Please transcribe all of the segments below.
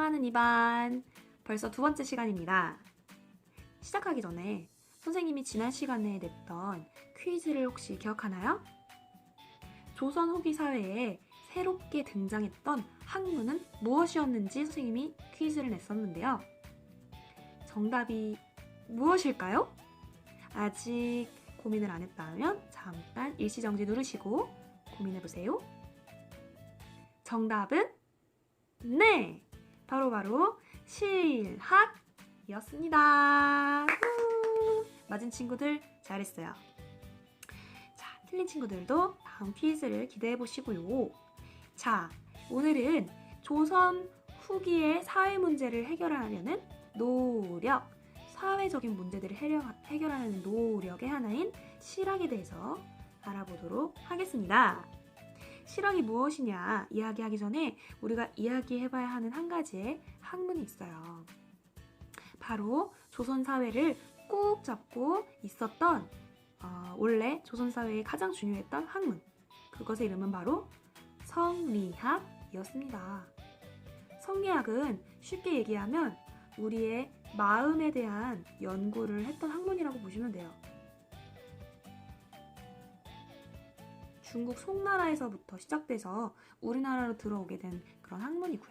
사랑하는 이반, 벌써 두 번째 시간입니다. 시작하기 전에 선생님이 지난 시간에 냈던 퀴즈를 혹시 기억하나요? 조선 후기 사회에 새롭게 등장했던 학문은 무엇이었는지 선생님이 퀴즈를 냈었는데요. 정답이 무엇일까요? 아직 고민을 안 했다면 잠깐 일시정지 누르시고 고민해보세요. 정답은 네! 바로 실학이었습니다. 맞은 친구들 잘했어요. 자, 틀린 친구들도 다음 퀴즈를 기대해 보시고요. 자, 오늘은 조선 후기의 사회 문제를 해결하려는 노력, 사회적인 문제들을 해결하는 노력의 하나인 실학에 대해서 알아보도록 하겠습니다. 실학이 무엇이냐 이야기하기 전에 우리가 이야기해봐야 하는 한 가지의 학문이 있어요. 바로 조선 사회를 꾹 잡고 있었던 원래 조선 사회에 가장 중요했던 학문, 그것의 이름은 바로 성리학이었습니다. 성리학은 쉽게 얘기하면 우리의 마음에 대한 연구를 했던 학문이라고 보시면 돼요. 중국 송나라에서부터 시작돼서 우리나라로 들어오게 된 그런 학문이고요.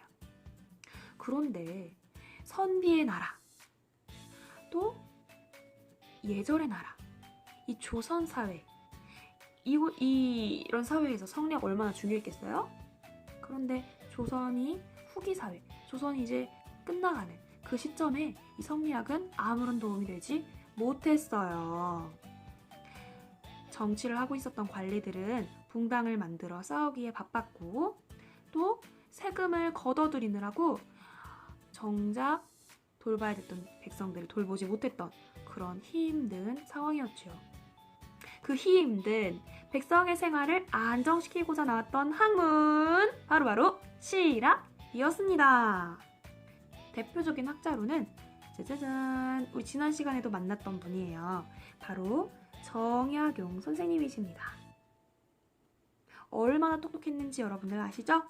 그런데 선비의 나라, 또 예절의 나라, 이 조선 사회, 이런 사회에서 성리학 얼마나 중요했겠어요? 그런데 조선이 후기 사회, 조선이 이제 끝나가는 그 시점에 이 성리학은 아무런 도움이 되지 못했어요. 정치를 하고 있었던 관리들은 붕당을 만들어 싸우기에 바빴고, 또 세금을 걷어들이느라고 정작 돌봐야 됐던 백성들을 돌보지 못했던 그런 힘든 상황이었죠. 그 힘든 백성의 생활을 안정시키고자 나왔던 학문, 바로 실학이었습니다. 대표적인 학자로는 짜자잔, 우리 지난 시간에도 만났던 분이에요. 바로 정약용 선생님이십니다. 얼마나 똑똑했는지 여러분들 아시죠?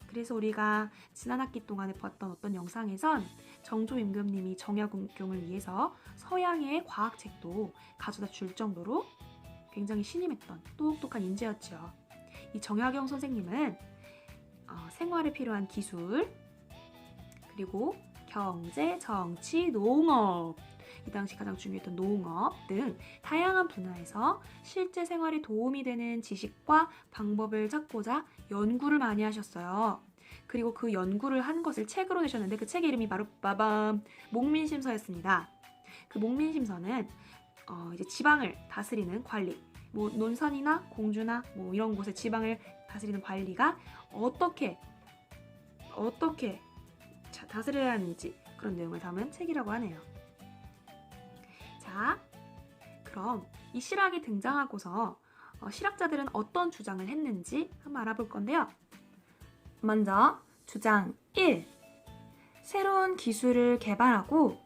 그래서 우리가 지난 학기 동안에 봤던 어떤 영상에선 정조임금님이 정약용을 위해서 서양의 과학책도 가져다 줄 정도로 굉장히 신임했던 똑똑한 인재였죠. 이 정약용 선생님은 생활에 필요한 기술, 그리고 경제, 정치, 농업, 이 당시 가장 중요했던 농업 등 다양한 분야에서 실제 생활에 도움이 되는 지식과 방법을 찾고자 연구를 많이 하셨어요. 그리고 그 연구를 한 것을 책으로 내셨는데 그 책의 이름이 바로 빠밤 목민심서였습니다. 그 목민심서는 이제 지방을 다스리는 관리, 뭐 논선이나 공주나 뭐 이런 곳의 지방을 다스리는 관리가 어떻게 다스려야 하는지 그런 내용을 담은 책이라고 하네요. 자, 그럼 이 실학이 등장하고서 실학자들은 어떤 주장을 했는지 한번 알아볼 건데요. 먼저 주장 1. 새로운 기술을 개발하고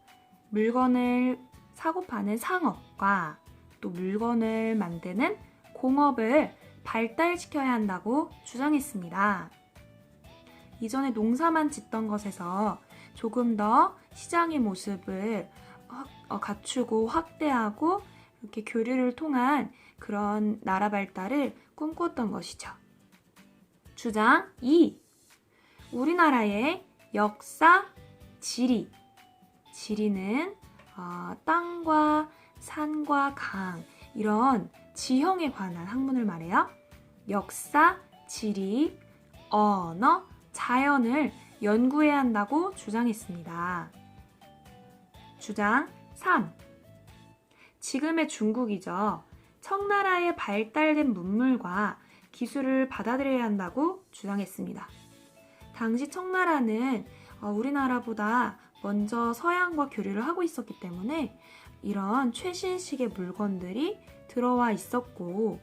물건을 사고 파는 상업과 또 물건을 만드는 공업을 발달시켜야 한다고 주장했습니다. 이전에 농사만 짓던 것에서 조금 더 시장의 모습을 갖추고 확대하고 이렇게 교류를 통한 그런 나라 발달을 꿈꿨던 것이죠. 주장 2. 우리나라의 역사, 지리는 땅과 산과 강 이런 지형에 관한 학문을 말해요. 역사, 지리, 언어, 자연을 연구해야 한다고 주장했습니다. 주장 3. 지금의 중국이죠. 청나라의 발달된 문물과 기술을 받아들여야 한다고 주장했습니다. 당시 청나라는 우리나라보다 먼저 서양과 교류를 하고 있었기 때문에 이런 최신식의 물건들이 들어와 있었고,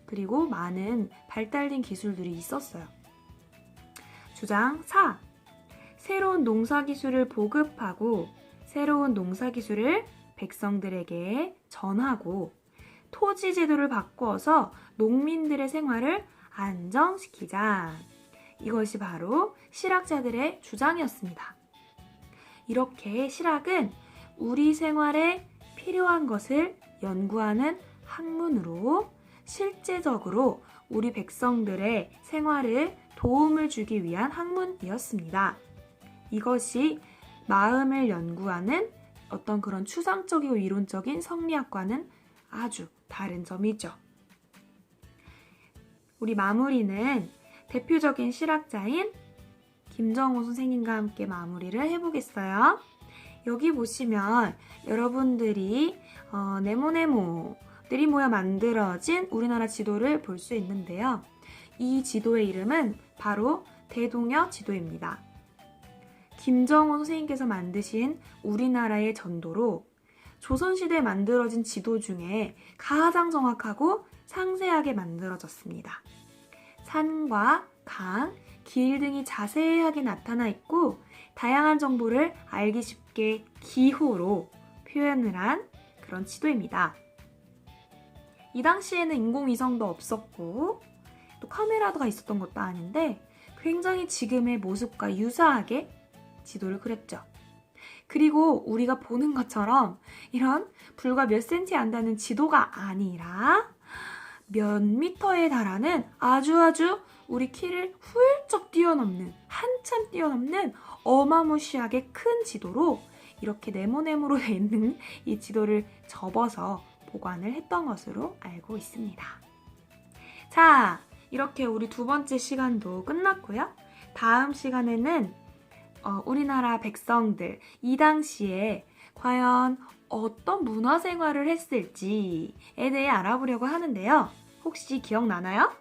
그리고 많은 발달된 기술들이 있었어요. 주장 4. 새로운 농사기술을 보급하고 새로운 농사기술을 백성들에게 전하고 토지 제도를 바꾸어서 농민들의 생활을 안정시키자. 이것이 바로 실학자들의 주장이었습니다. 이렇게 실학은 우리 생활에 필요한 것을 연구하는 학문으로 실제적으로 우리 백성들의 생활을 도움을 주기 위한 학문이었습니다. 이것이 마음을 연구하는 어떤 그런 추상적이고 이론적인 성리학과는 아주 다른 점이죠. 우리 마무리는 대표적인 실학자인 김정호 선생님과 함께 마무리를 해보겠어요. 여기 보시면 여러분들이 네모네모들이 모여 만들어진 우리나라 지도를 볼 수 있는데요. 이 지도의 이름은 바로 대동여 지도입니다. 김정호 선생님께서 만드신 우리나라의 전도로 조선시대에 만들어진 지도 중에 가장 정확하고 상세하게 만들어졌습니다. 산과 강, 길 등이 자세하게 나타나 있고 다양한 정보를 알기 쉽게 기호로 표현을 한 그런 지도입니다. 이 당시에는 인공위성도 없었고 또 카메라가 있었던 것도 아닌데 굉장히 지금의 모습과 유사하게 지도를 그렸죠. 그리고 우리가 보는 것처럼 이런 불과 몇 센치 안 되는 지도가 아니라 몇 미터에 달하는 아주 우리 키를 훌쩍 뛰어넘는, 한참 뛰어넘는 어마무시하게 큰 지도로 이렇게 네모네모로 돼 있는 이 지도를 접어서 보관을 했던 것으로 알고 있습니다. 자, 이렇게 우리 두 번째 시간도 끝났고요. 다음 시간에는 우리나라 백성들 이 당시에 과연 어떤 문화생활을 했을지에 대해 알아보려고 하는데요. 혹시 기억나나요?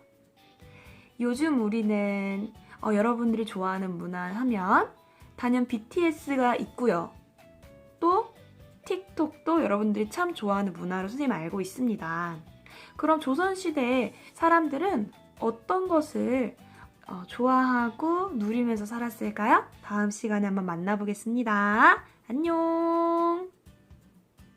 요즘 우리는 여러분들이 좋아하는 문화 하면 단연 BTS가 있고요. 또 틱톡도 여러분들이 참 좋아하는 문화로 선생님 알고 있습니다. 그럼 조선시대의 사람들은 어떤 것을 좋아하고 누리면서 살았을까요? 다음 시간에 한번 만나보겠습니다. 안녕!